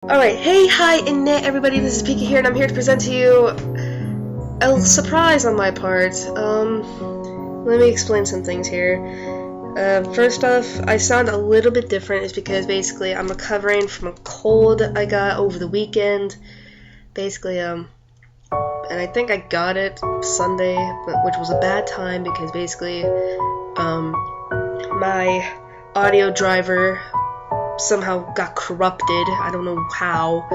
Alright, hey, hi, and everybody, this is Pika here, and I'm here to present to you a surprise on my part. Let me explain some things here. First off, I sound a little bit different. It's because basically I'm recovering from a cold I got over the weekend. Basically, and I think I got it Sunday, which was a bad time because basically, my audio driver somehow got corrupted. I don't know how,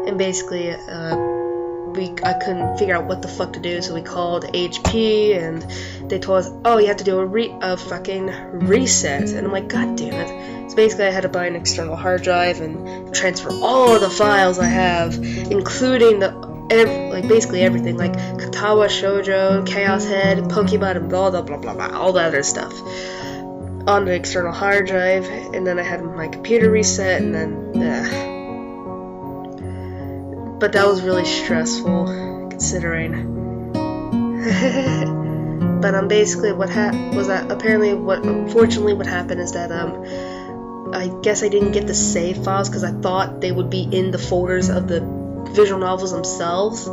and basically I couldn't figure out what the fuck to do, so we called HP and they told us, oh, you have to do a fucking reset, and I'm like, god damn it. So basically I had to buy an external hard drive and transfer all the files I have, including basically everything, like Katawa Shoujo, Chaos Head, Pokemon, and blah blah blah blah blah, all the other stuff, on the external hard drive, and then I had my computer reset, and then, but that was really stressful, considering. But basically unfortunately what happened is that, I guess I didn't get the save files, because I thought they would be in the folders of the visual novels themselves.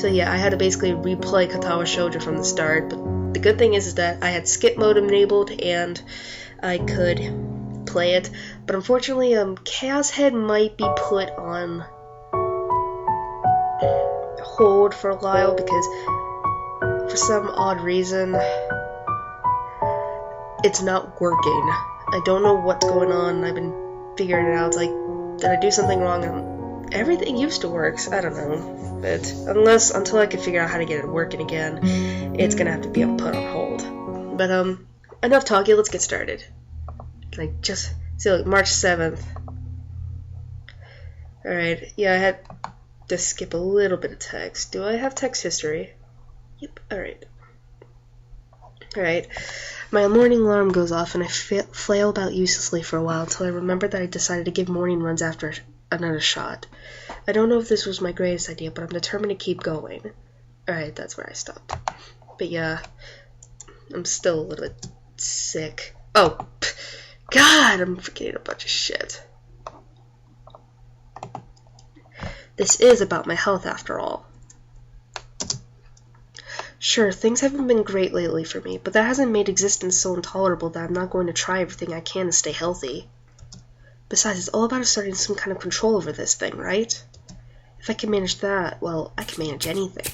So yeah, I had to basically replay Katawa Shoujo from the start, but the good thing is that I had skip mode enabled and I could play it. But unfortunately, Chaos Head might be put on hold for a while because for some odd reason it's not working. I don't know what's going on. I've been figuring it out. It's like, did I do something wrong? Everything used to work, so I don't know. But until I can figure out how to get it working again, it's gonna have to be put on hold. But enough talking, let's get started. Like, just see, like, March 7th. Alright, yeah, I had to skip a little bit of text. Do I have text history? Yep, alright. Alright, my morning alarm goes off and I flail about uselessly for a while until I remember that I decided to give morning runs after another shot. I don't know if this was my greatest idea, but I'm determined to keep going. Alright, that's where I stopped. But yeah, I'm still a little bit sick. Oh, God, I'm forgetting a bunch of shit. This is about my health after all. Sure, things haven't been great lately for me, but that hasn't made existence so intolerable that I'm not going to try everything I can to stay healthy. Besides, it's all about asserting some kind of control over this thing, right? If I can manage that, well, I can manage anything.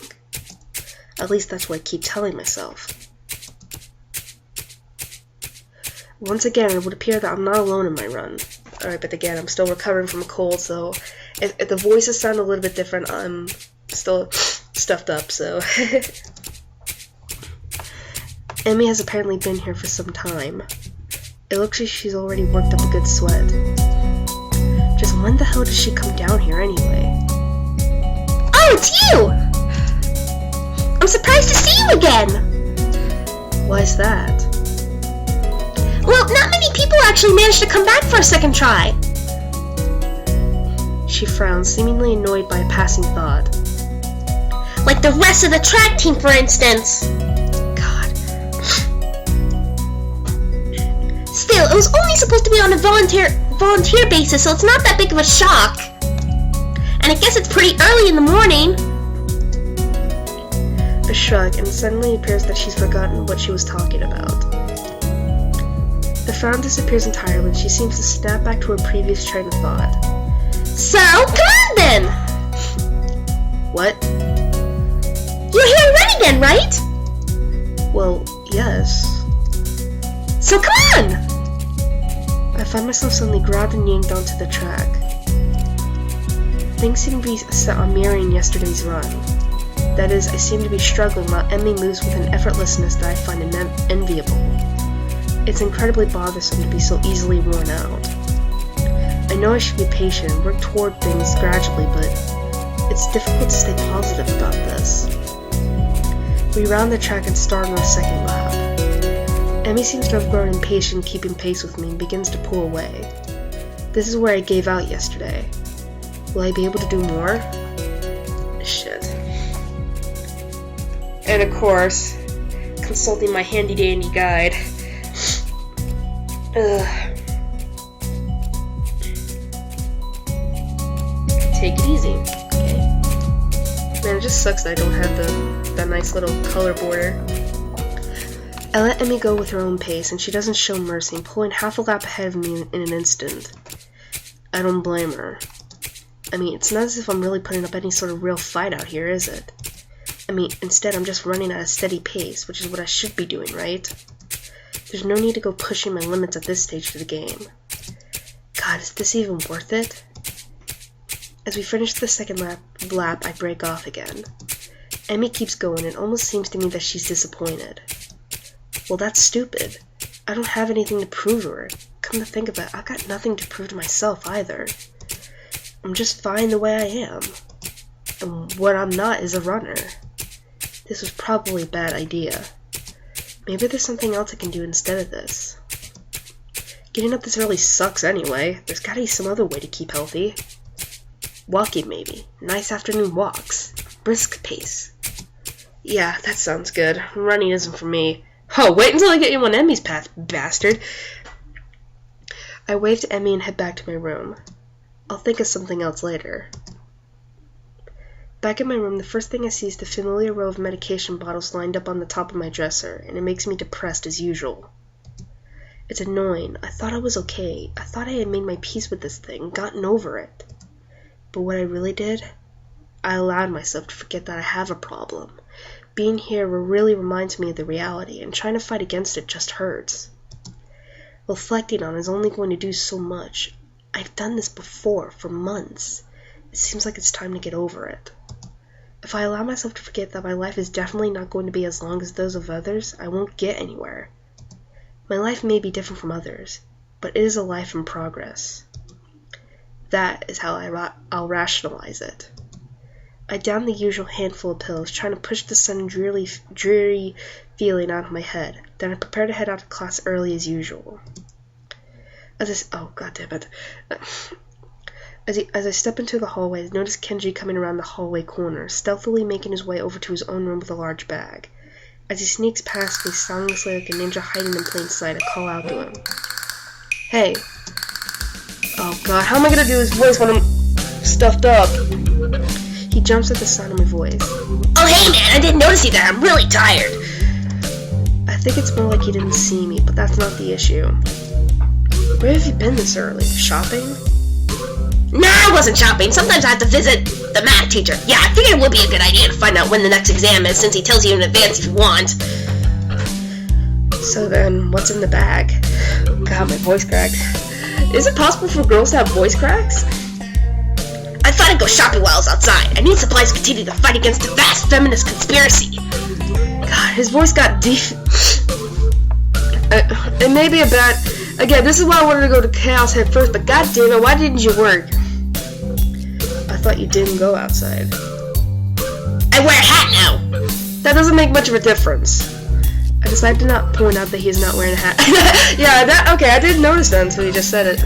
At least that's what I keep telling myself. Once again, it would appear that I'm not alone in my run. Alright, but again, I'm still recovering from a cold, so if the voices sound a little bit different, I'm still stuffed up, so. Emi has apparently been here for some time. It looks like she's already worked up a good sweat. Just when the hell did she come down here anyway? Oh, it's you! I'm surprised to see you again! Why is that? Well, not many people actually manage to come back for a second try. She frowned, seemingly annoyed by a passing thought. Like the rest of the track team, for instance. God. Still, it was only supposed to be on a volunteer basis, so it's not that big of a shock. And I guess it's pretty early in the morning. A shrug, and suddenly it appears that she's forgotten what she was talking about. The frown disappears entirely, and she seems to snap back to her previous train of thought. So, come on then! What? You're here already then, right? Well, yes. So come on! I find myself suddenly grabbed and yanked onto the track. Things seem to be set on mirroring yesterday's run. That is, I seem to be struggling while Emi moves with an effortlessness that I find enviable. It's incredibly bothersome to be so easily worn out. I know I should be patient and work toward things gradually, but it's difficult to stay positive about this. We round the track and start on our second lap. Emi seems to have grown impatient keeping pace with me and begins to pull away. This is where I gave out yesterday. Will I be able to do more? Shit. And of course, consulting my handy-dandy guide. take it easy, okay? Man, it just sucks that I don't have that nice little color border. I let Emi go with her own pace, and she doesn't show mercy, pulling half a lap ahead of me in an instant. I don't blame her. I mean, it's not as if I'm really putting up any sort of real fight out here, is it? I mean, instead I'm just running at a steady pace, which is what I should be doing, right? There's no need to go pushing my limits at this stage of the game. God, is this even worth it? As we finish the second lap, I break off again. Emi keeps going, and it almost seems to me that she's disappointed. Well, that's stupid. I don't have anything to prove to her. Come to think of it, I've got nothing to prove to myself either. I'm just fine the way I am. And what I'm not is a runner. This was probably a bad idea. Maybe there's something else I can do instead of this. Getting up this early sucks anyway. There's gotta be some other way to keep healthy. Walking maybe. Nice afternoon walks. Brisk pace. Yeah, that sounds good. Running isn't for me. Oh, wait until I get you on Emi's path, bastard. I wave to Emi and head back to my room. I'll think of something else later. Back in my room, the first thing I see is the familiar row of medication bottles lined up on the top of my dresser, and it makes me depressed as usual. It's annoying. I thought I was okay. I thought I had made my peace with this thing, gotten over it. But what I really did? I allowed myself to forget that I have a problem. Being here really reminds me of the reality, and trying to fight against it just hurts. Reflecting on it is only going to do so much. I've done this before, for months. It seems like it's time to get over it. If I allow myself to forget that my life is definitely not going to be as long as those of others, I won't get anywhere. My life may be different from others, but it is a life in progress. That is how I'll rationalize it. I down the usual handful of pills, trying to push the sudden dreary feeling out of my head. Then I prepare to head out to class early as usual. Oh, goddammit. As I step into the hallway, I notice Kenji coming around the hallway corner, stealthily making his way over to his own room with a large bag. As he sneaks past me, soundlessly like a ninja hiding in plain sight, I call out to him. Hey. Oh god, how am I gonna do his voice when I'm stuffed up? He jumps at the sound of my voice. Oh hey man, I didn't notice you there, I'm really tired. I think it's more like he didn't see me, but that's not the issue. Where have you been this early? Shopping? Nah, I wasn't shopping. Sometimes I have to visit the math teacher. Yeah, I figured it would be a good idea to find out when the next exam is, since he tells you in advance if you want. So then, what's in the bag? God, my voice cracked. Is it possible for girls to have voice cracks? I thought I'd go shopping while I was outside. I need supplies to continue the fight against the vast feminist conspiracy. God, his voice got deep. It may be a bad... Again, this is why I wanted to go to Chaos Head first, but god damn it, why didn't you work? I thought you didn't go outside. I wear a hat now. That doesn't make much of a difference. I decided to not point out that he's not wearing a hat. Yeah, okay, I didn't notice that until he just said it.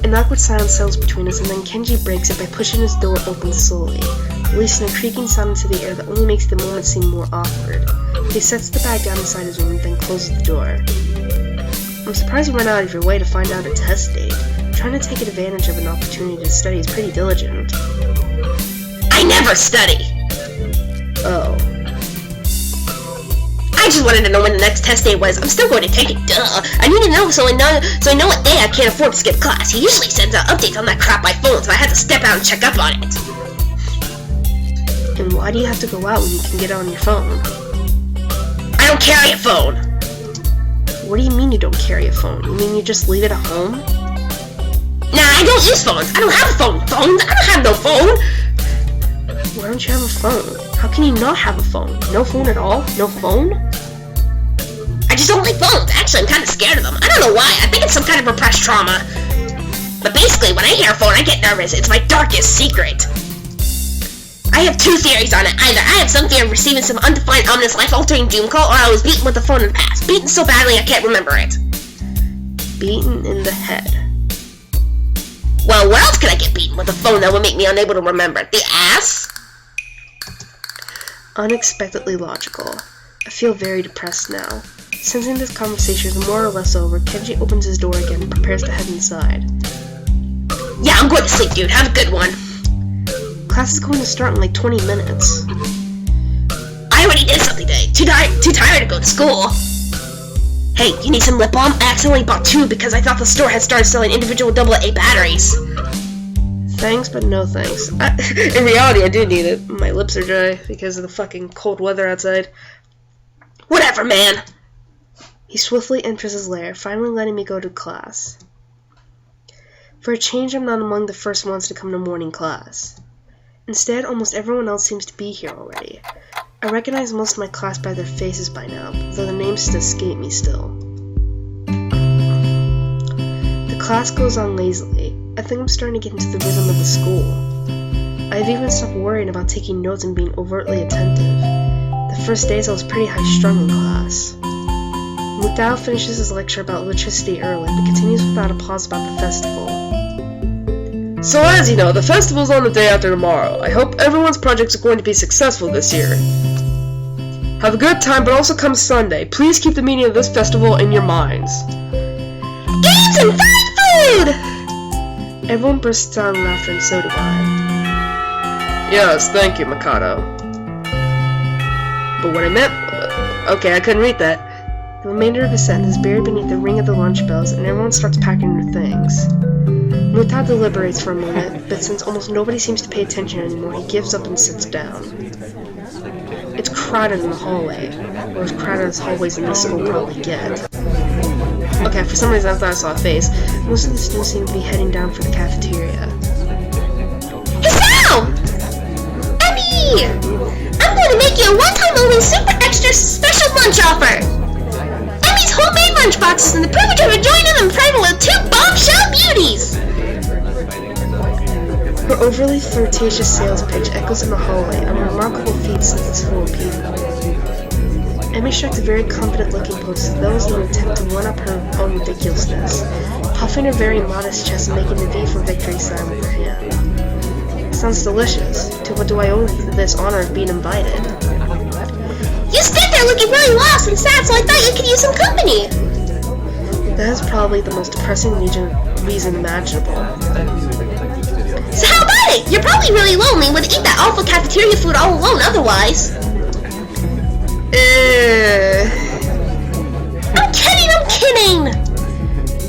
An awkward silence settles between us, and then Kenji breaks it by pushing his door open slowly, releasing a creaking sound into the air that only makes the moment seem more awkward. He sets the bag down inside his room and then closes the door. I'm surprised you went out of your way to find out a test date. Trying to take advantage of an opportunity to study is pretty diligent. I never study! Oh. I just wanted to know when the next test day was. I'm still going to take it, duh. I need to know so I know what day I can't afford to skip class. He usually sends out updates on that crap by phone, so I had to step out and check up on it. And why do you have to go out when you can get it on your phone? I don't carry a phone! What do you mean you don't carry a phone? You mean you just leave it at home? Nah, I don't use phones. I don't have a phone. I don't have no phone. Why don't you have a phone? How can you not have a phone? No phone at all? No phone? I just don't like phones. Actually, I'm kind of scared of them. I don't know why. I think it's some kind of repressed trauma. But basically, when I hear a phone, I get nervous. It's my darkest secret. I have two theories on it. Either I have some fear of receiving some undefined, ominous, life-altering doom call, or I was beaten with the phone in the past. Beaten so badly I can't remember it. Beaten in the head. Well, where else could I get beaten with a phone that would make me unable to remember it? The ass? Unexpectedly logical. I feel very depressed now. Sensing this conversation is more or less over, Kenji opens his door again and prepares to head inside. Yeah, I'm going to sleep, dude. Have a good one. Class is going to start in like 20 minutes. I already did something today. Too tired to go to school. Hey, you need some lip balm? I accidentally bought 2 because I thought the store had started selling individual AA batteries. Thanks, but no thanks. In reality, I do need it. My lips are dry because of the fucking cold weather outside. Whatever, man. He swiftly enters his lair, finally letting me go to class. For a change, I'm not among the first ones to come to morning class. Instead, almost everyone else seems to be here already. I recognize most of my class by their faces by now, though the names escape me still. The class goes on lazily. I think I'm starting to get into the rhythm of the school. I've even stopped worrying about taking notes and being overtly attentive. The first days I was pretty high-strung in class. Mutao finishes his lecture about electricity early, but continues without a pause about the festival. So as you know, the festival's on the day after tomorrow. I hope everyone's projects are going to be successful this year. Have a good time, but also come Sunday. Please keep the meaning of this festival in your minds. Games and fine food! Everyone bursts out in laughter, and so do I. Yes, thank you, Mikado. But what I meant... Okay, I couldn't read that. The remainder of his sentence is buried beneath the ring of the lunch bells, and everyone starts packing their things. Mutao deliberates for a moment, but since almost nobody seems to pay attention anymore, he gives up and sits down. It's crowded in the hallway, or as crowded as hallways in this school probably get. Okay, for some reason I thought I saw a face. Most of the students seem to be heading down for the cafeteria. Hisao! Emi! I'm going to make you a one-time only super extra special lunch offer! Emi's homemade lunch boxes and the privilege of enjoying them in private with 2 bombshell beauties! Her overly flirtatious sales pitch echoes in the hallway, a remarkable feat since it's full of people. Emi strikes a very confident-looking pose, as though as an attempt to one-up her own ridiculousness, puffing her very modest chest and making the V for victory sign with her hand. Sounds delicious. To what do I owe this honor of being invited? You stood there looking really lost and sad, so I thought you could use some company! That is probably the most depressing reason imaginable. So how about it? You're probably really lonely and would eat that awful cafeteria food all alone otherwise. I'm kidding!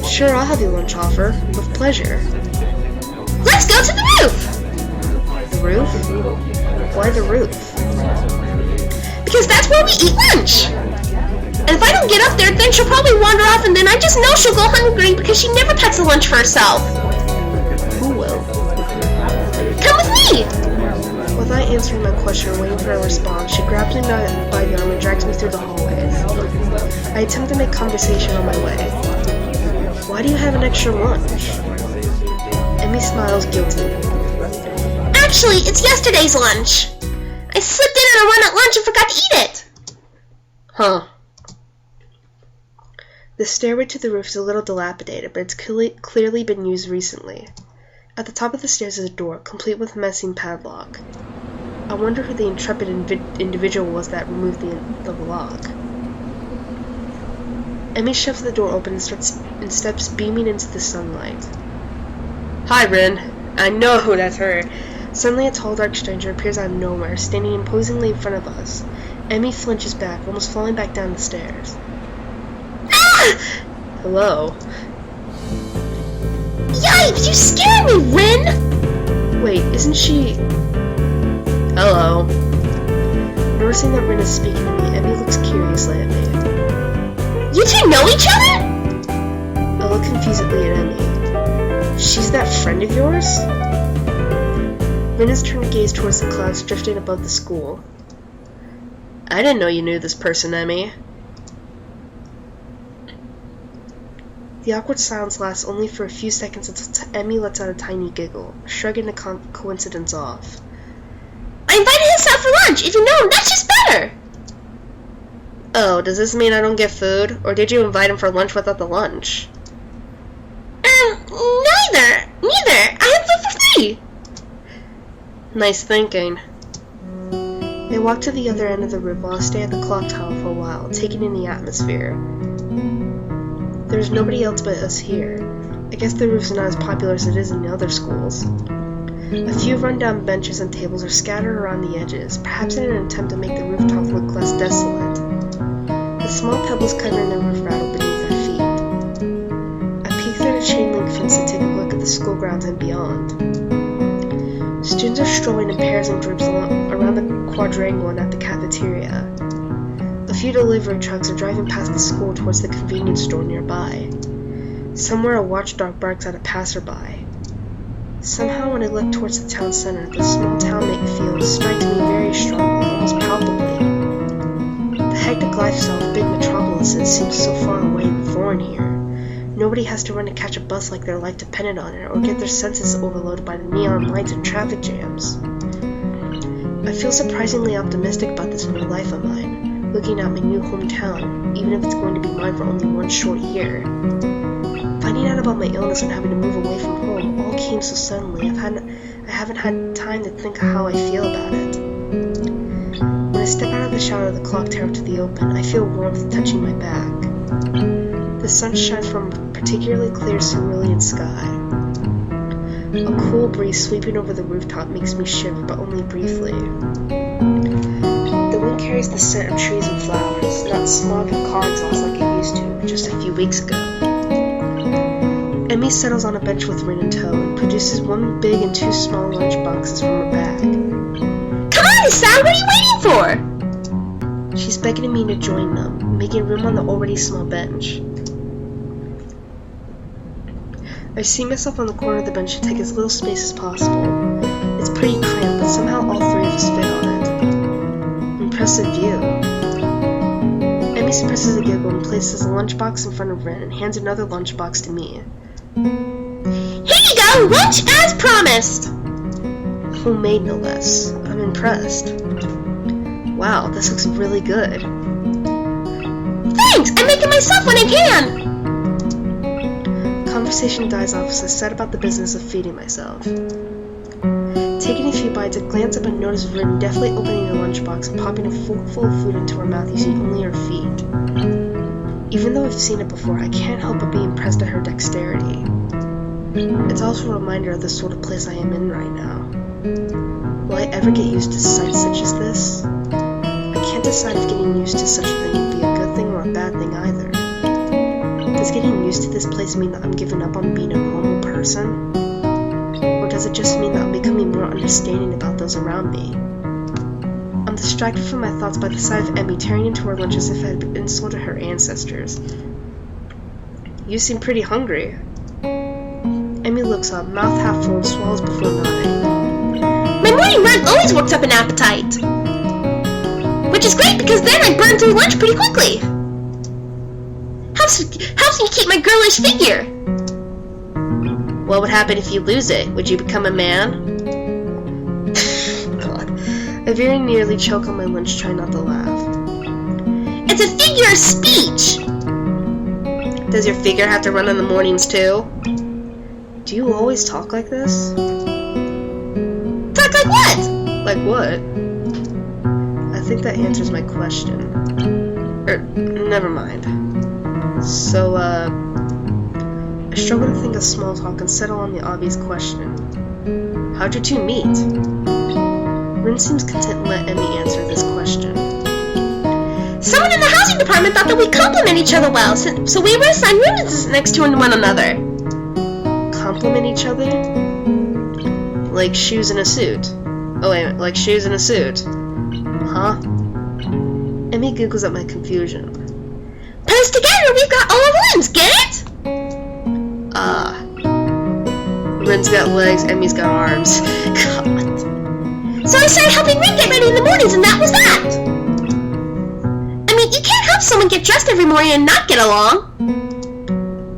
Sure, I'll have your lunch offer. With pleasure. Let's go to the roof! The roof? Why the roof? Because that's where we eat lunch! And if I don't get up there, then she'll probably wander off and then I just know she'll go hungry because she never packs a lunch for herself. Who will? Come with me! Without answering my question or waiting for a response, she grabs me by the arm and drags me through the hallways. I attempt to make conversation on my way. Why do you have an extra lunch? Emi smiles guiltily. Actually, it's yesterday's lunch. I slipped in on a run at lunch and forgot to eat it. Huh. The stairway to the roof is a little dilapidated, but it's clearly been used recently. At the top of the stairs is a door, complete with a messing padlock. I wonder who the intrepid individual was that removed the lock. Emi shoves the door open and steps beaming into the sunlight. Hi, Rin. I know who that's her. Suddenly a tall, dark stranger appears out of nowhere, standing imposingly in front of us. Emi flinches back, almost falling back down the stairs. Ah! Hello. Yikes, you scared me, Rin! Wait, isn't she... Hello. Noticing that Rin is speaking to me, Emi looks curiously at me. You two know each other? I look confusedly at Emi. She's that friend of yours? Rin has turned to gaze towards the clouds drifting above the school. I didn't know you knew this person, Emi. The awkward silence lasts only for a few seconds until Emi lets out a tiny giggle, shrugging the coincidence off. I invited him out for lunch. If you know him, that's just better. Oh, does this mean I don't get food? Or did you invite him for lunch without the lunch? Neither. I have food for free. Nice thinking. They walk to the other end of the room while I stay at the clock tower for a while, taking in the atmosphere. There's nobody else but us here. I guess the roof's not as popular as it is in the other schools. A few rundown benches and tables are scattered around the edges, perhaps in an attempt to make the rooftop look less desolate. The small pebbles covering the roof rattle beneath our feet. I peek through the chain link fence to take a look at the school grounds and beyond. Students are strolling in pairs and groups around the quadrangle and at the cafeteria. A few delivery trucks are driving past the school towards the convenience store nearby. Somewhere a watchdog barks at a passerby. Somehow when I look towards the town center, the small town feel strikes me very strongly, almost palpably. The hectic lifestyle of big metropolises seems so far away and foreign here. Nobody has to run to catch a bus like their life depended on it, or get their senses overloaded by the neon lights and traffic jams. I feel surprisingly optimistic about this new life of mine, looking at my new hometown, even if it's going to be mine for only one short year. Finding out about my illness and having to move away from home all came so suddenly, I haven't had time to think how I feel about it. When I step out of the shadow of the clock tower to the open, I feel warmth touching my back. The sun shines from a particularly clear cerulean sky. A cool breeze sweeping over the rooftop makes me shiver, but only briefly. The wind carries the scent of trees and flowers, not smog and car exhaust like it used to just a few weeks ago. Emi settles on a bench with Rin in tow and produces one big and two small lunch boxes from her bag. Come on, Sal, what are you waiting for? She's beckoning me to join them, making room on the already small bench. I see myself on the corner of the bench to take as little space as possible. It's pretty cramped, but somehow all three of us fit on it. Impressive view. Emi suppresses a giggle and places a lunchbox in front of Rin and hands another lunchbox to me. Here you go, lunch as promised! Homemade, no less. I'm impressed. Wow, this looks really good. Thanks! I make it myself when I can! Conversation dies off as I set about the business of feeding myself. Taking a few bites, I glance up and notice Rin deftly opening her lunchbox and popping a forkful of food into her mouth using only her feet. Even though I've seen it before, I can't help but be impressed at her dexterity. It's also a reminder of the sort of place I am in right now. Will I ever get used to sights such as this? I can't decide if getting used to such a thing would be a good thing or a bad thing either. Does getting used to this place mean that I'm giving up on being a normal person? Or does it just mean that I'm becoming more understanding about those around me? I'm distracted from my thoughts by the sight of Emi tearing into her lunch as if I had insulted her ancestors. You seem pretty hungry. Emi looks up, mouth half full, and swallows before nodding. My morning run always works up an appetite. Which is great because then I burn through lunch pretty quickly. Helps me keep my girlish figure. What would happen if you lose it? Would you become a man? God. I very nearly choke on my lunch trying not to laugh. It's a figure of speech. Does your figure have to run in the mornings too? Do you always talk like this? Talk like what? Like what? I think that answers my question. Never mind. So, I struggle to think of small talk and settle on the obvious question. How'd you two meet? Rin seems content to let Emi answer this question. Someone in the housing department thought that we complement each other well, so we were assigned rooms next to one another. Complement each other? Like shoes in a suit? Oh wait, like shoes in a suit? Huh? Emi giggles at my confusion. Put us together, we've got all rooms, get it? Rin's got legs, Emi's got arms. God. So I started helping Rin get ready in the mornings, and that was that. I mean, you can't help someone get dressed every morning and not get along.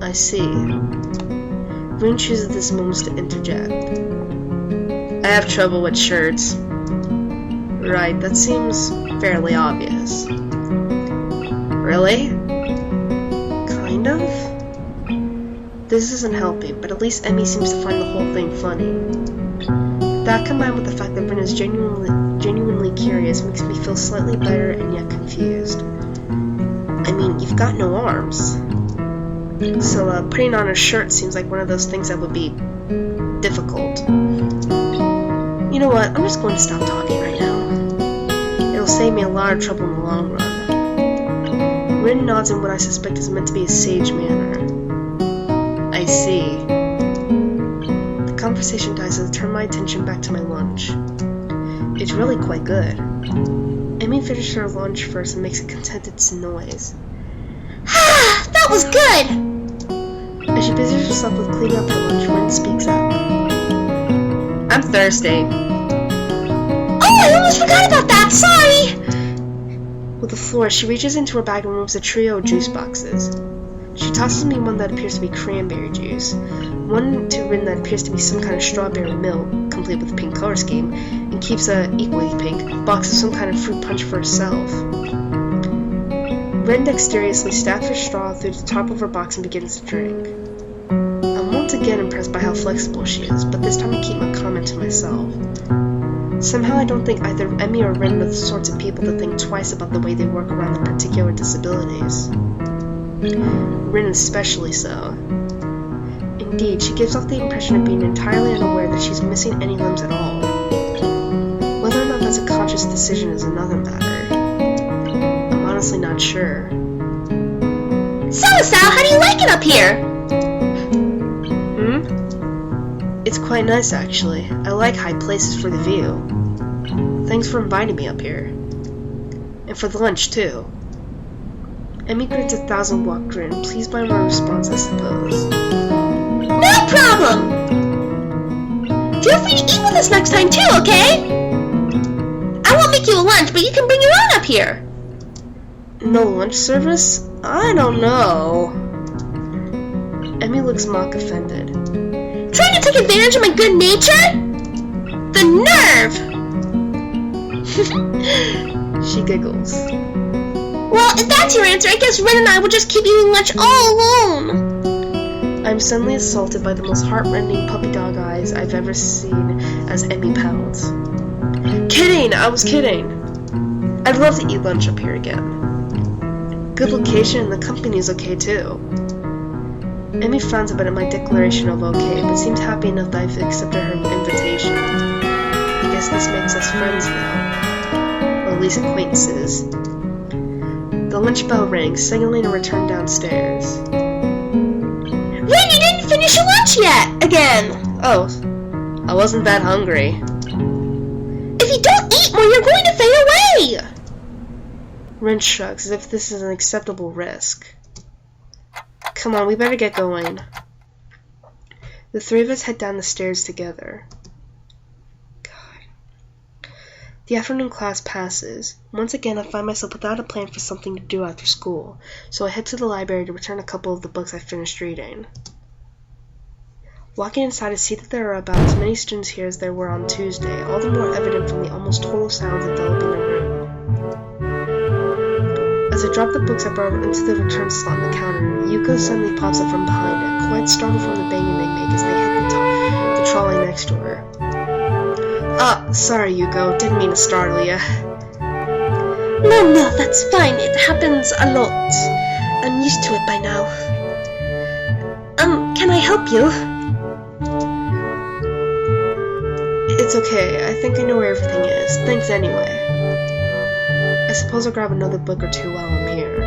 I see. Rin chooses this moment to interject. I have trouble with shirts. Right, that seems fairly obvious. Really? Kind of? This isn't helping, but at least Emi seems to find the whole thing funny. That combined with the fact that Rin is genuinely curious makes me feel slightly better and yet confused. I mean, you've got no arms. So, putting on a shirt seems like one of those things that would be difficult. You know what? I'm just going to stop talking right now. It'll save me a lot of trouble in the long run. Rin nods in what I suspect is meant to be a sage manner. I see. The conversation dies as I turn my attention back to my lunch. It's really quite good. Emi finishes her lunch first and makes a contented noise. That was good! As she busies herself with cleaning up her lunch, Rin speaks up. I'm thirsty. Oh, I almost forgot about that! Sorry! With a flourish, she reaches into her bag and removes a trio of juice boxes. She tosses me one that appears to be cranberry juice, one to Rin that appears to be some kind of strawberry milk, complete with a pink color scheme, and keeps a equally pink box of some kind of fruit punch for herself. Rin dexterously stabs her straw through the top of her box and begins to drink. I'm once again impressed by how flexible she is, but this time I keep my comment to myself. Somehow I don't think either Emi or Rin are the sorts of people to think twice about the way they work around their particular disabilities. Rin especially so. Indeed, she gives off the impression of being entirely unaware that she's missing any limbs at all. Whether or not that's a conscious decision is another matter. I'm honestly not sure. So, Sal, how do you like it up here? It's quite nice, actually. I like high places for the view. Thanks for inviting me up here. And for the lunch, too. Emi grins a 1,000-watt grin, pleased by my response, I suppose. No problem! Feel free to eat with us next time, too, okay? I won't make you a lunch, but you can bring your own up here. No lunch service? I don't know. Emi looks mock offended. Trying to take advantage of my good nature? The nerve! She giggles. Well, if that's your answer, I guess Rin and I will just keep eating lunch all alone. I'm suddenly assaulted by the most heart-rending puppy dog eyes I've ever seen as Emi pouts. Kidding! I was kidding! I'd love to eat lunch up here again. Good location and the company's okay too. Emi frowns a bit at my declaration of okay, but seems happy enough that I've accepted her invitation. I guess this makes us friends now. Or at least acquaintances. The lunch bell rings, signaling a return downstairs. Rin, you didn't finish your lunch yet! Again! Oh, I wasn't that hungry. If you don't eat more, you're going to fade away! Rin shrugs as if this is an acceptable risk. Come on, we better get going. The three of us head down the stairs together. The afternoon class passes. Once again, I find myself without a plan for something to do after school, so I head to the library to return a couple of the books I finished reading. Walking inside, I see that there are about as many students here as there were on Tuesday, all the more evident from the almost total silence enveloping the room. As I drop the books I brought into the return slot on the counter, Yuko suddenly pops up from behind it, quite startled from the banging they make as they hit the trolley next to her. Sorry, Yuko. Didn't mean to startle ya. No, that's fine. It happens a lot. I'm used to it by now. Can I help you? It's okay. I think I know where everything is. Thanks anyway. I suppose I'll grab another book or two while I'm here.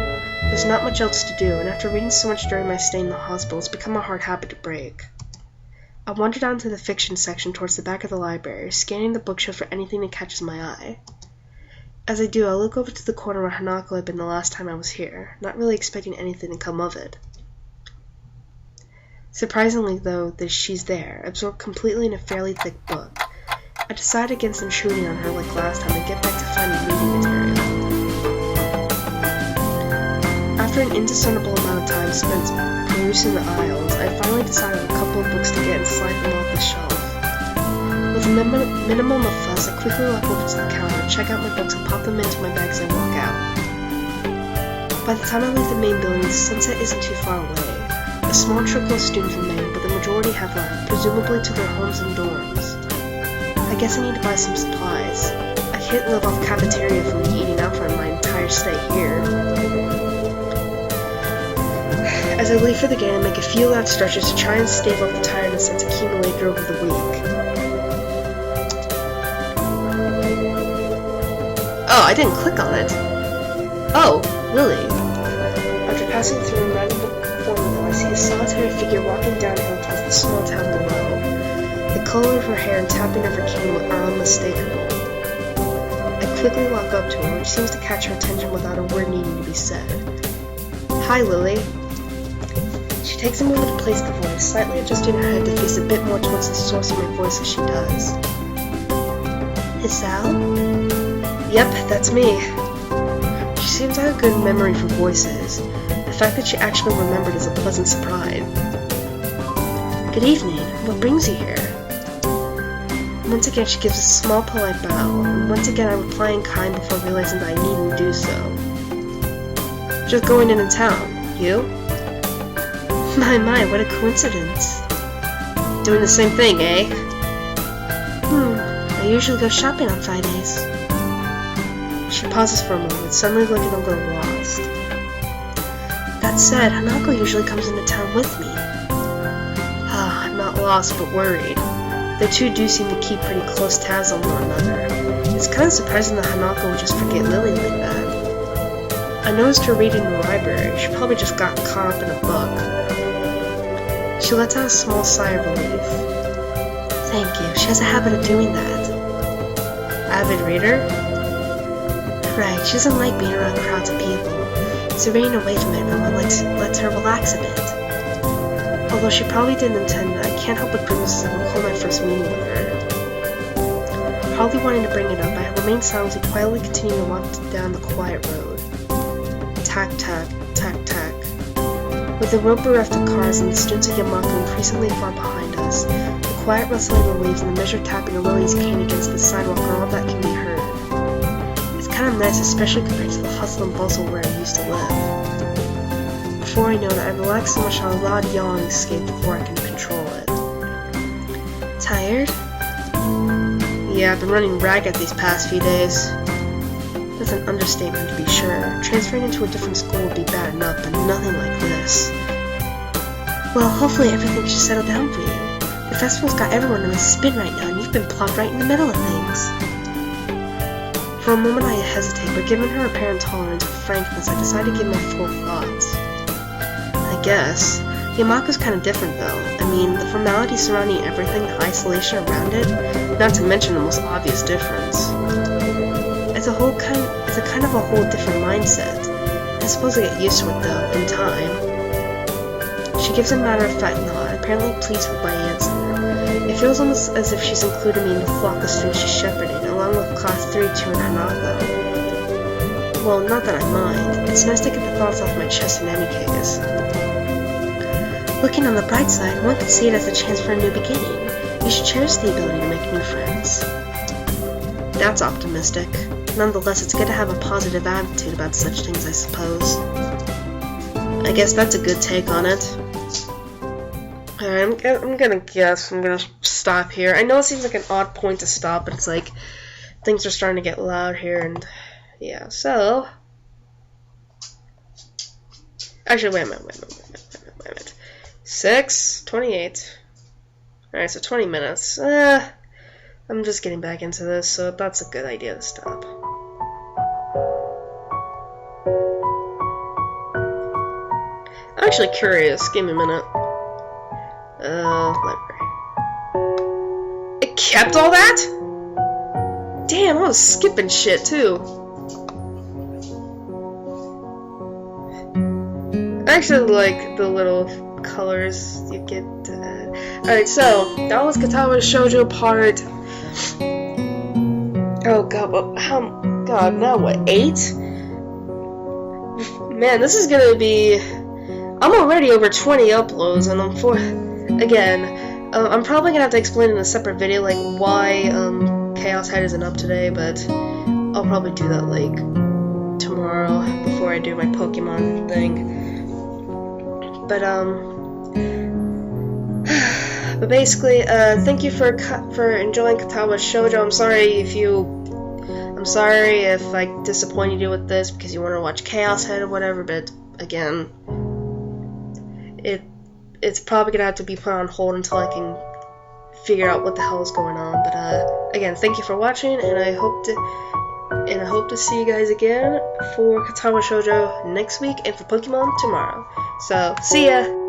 There's not much else to do, and after reading so much during my stay in the hospital, it's become a hard habit to break. I wander down to the fiction section towards the back of the library, scanning the bookshelf for anything that catches my eye. As I do, I look over to the corner where Hanako had been the last time I was here, not really expecting anything to come of it. Surprisingly, though, that she's there, absorbed completely in a fairly thick book. I decide against intruding on her like last time and get back to finding reading material. After an indiscernible amount of time spent perusing the aisles, I finally decide on a couple of books to get and slide them off the shelf. With a minimum of fuss, I quickly walk over to the counter, check out my books, and pop them into my bag as I walk out. By the time I leave the main building, the sunset isn't too far away. A small trickle of students remain, but the majority have left, presumably to their homes and dorms. I guess I need to buy some supplies. I can't live off cafeteria food eating out for my entire stay here. As I leave for the game, I make a few loud stretches to try and stave off the tiredness that's accumulated over the week. Oh, I didn't click on it. Oh, Lilly. After passing through and rounding the corner, I see a solitary figure walking downhill towards the small town below. The color of her hair and tapping of her cane are unmistakable. I quickly walk up to her, which seems to catch her attention without a word needing to be said. Hi, Lilly. She takes a moment to place the voice, slightly adjusting her head to face a bit more towards the source of my voice as she does. Is Sal? Yep, that's me. She seems to have a good memory for voices. The fact that she actually remembered is a pleasant surprise. Good evening. What brings you here? Once again, she gives a small polite bow, and once again I reply in kind before realizing that I needn't do so. Just going into town. You? My, what a coincidence. Doing the same thing, eh? I usually go shopping on Fridays. She pauses for a moment, suddenly looking a little lost. That said, Hanako usually comes into town with me. I'm not lost, but worried. The two do seem to keep pretty close tabs on one another. It's kind of surprising that Hanako would just forget Lilly like that. I noticed her reading in the library. She probably just got caught up in a book. She lets out a small sigh of relief. Thank you. She has a habit of doing that. Avid reader? Right, she doesn't like being around crowds of people. Surveying away from everyone lets her relax a bit. Although she probably didn't intend that, I can't help but grimace as I recall my first meeting with her. Hardly wanting to bring it up, I remained silent and quietly continued to walk down the quiet road. Tack, tack, tack, tack. With the road bereft of cars and the students of Yamako increasingly far behind us, the quiet rustling of the leaves and the measured tapping of Lily's cane against the sidewalk are all that can be heard. It's kind of nice, especially compared to the hustle and bustle where I used to live. Before I know it, I relaxed so much that a loud yawn escaped before I can control it. Tired? Yeah, I've been running ragged these past few days. That's an understatement to be sure. Transferring into a different school would be bad enough, but nothing like this. Well, hopefully everything should settle down for you. The festival's got everyone in a spin right now, and you've been plopped right in the middle of things. For a moment I hesitate, but given her apparent tolerance for frankness, I decide to give my full thoughts. I guess. Yamako's kind of different though. I mean, the formality surrounding everything, the isolation around it, not to mention the most obvious difference. It's a kind of a whole different mindset. I suppose I get used to it though, in time. She gives a matter-of-fact nod, apparently pleased with my answer. It feels almost as if she's included me in the flock of students she's shepherding, along with Class 3, 2, and Hanako. Well, not that I mind. It's nice to get the thoughts off my chest in any case. Looking on the bright side, one can see it as a chance for a new beginning. You should cherish the ability to make new friends. That's optimistic. Nonetheless, it's good to have a positive attitude about such things, I suppose. I guess that's a good take on it. Alright, I'm gonna stop here. I know it seems like an odd point to stop, but it's like things are starting to get loud here, and yeah, so actually, wait a minute. 6:28. Alright, so 20 minutes. I'm just getting back into this, so that's a good idea to stop. I'm actually curious. Give me a minute. Library. It kept all that? Damn, I was skipping shit too. I actually like the little colors you get to add. Alright, so that was Katawa Shoujo part. Oh god, God, now what, 8? Man, this is gonna be... I'm already over 20 uploads, and I'm probably gonna have to explain in a separate video, like, why, Chaos Head isn't up today, but I'll probably do that, like, tomorrow, before I do my Pokemon thing. But basically, thank you for enjoying Katawa Shoujo. I'm sorry if I disappointed you with this because you want to watch Chaos Head or whatever, but again, it's probably gonna have to be put on hold until I can figure out what the hell is going on. But again, thank you for watching, and I hope to see you guys again for Katawa Shoujo next week and for Pokemon tomorrow. So, see ya!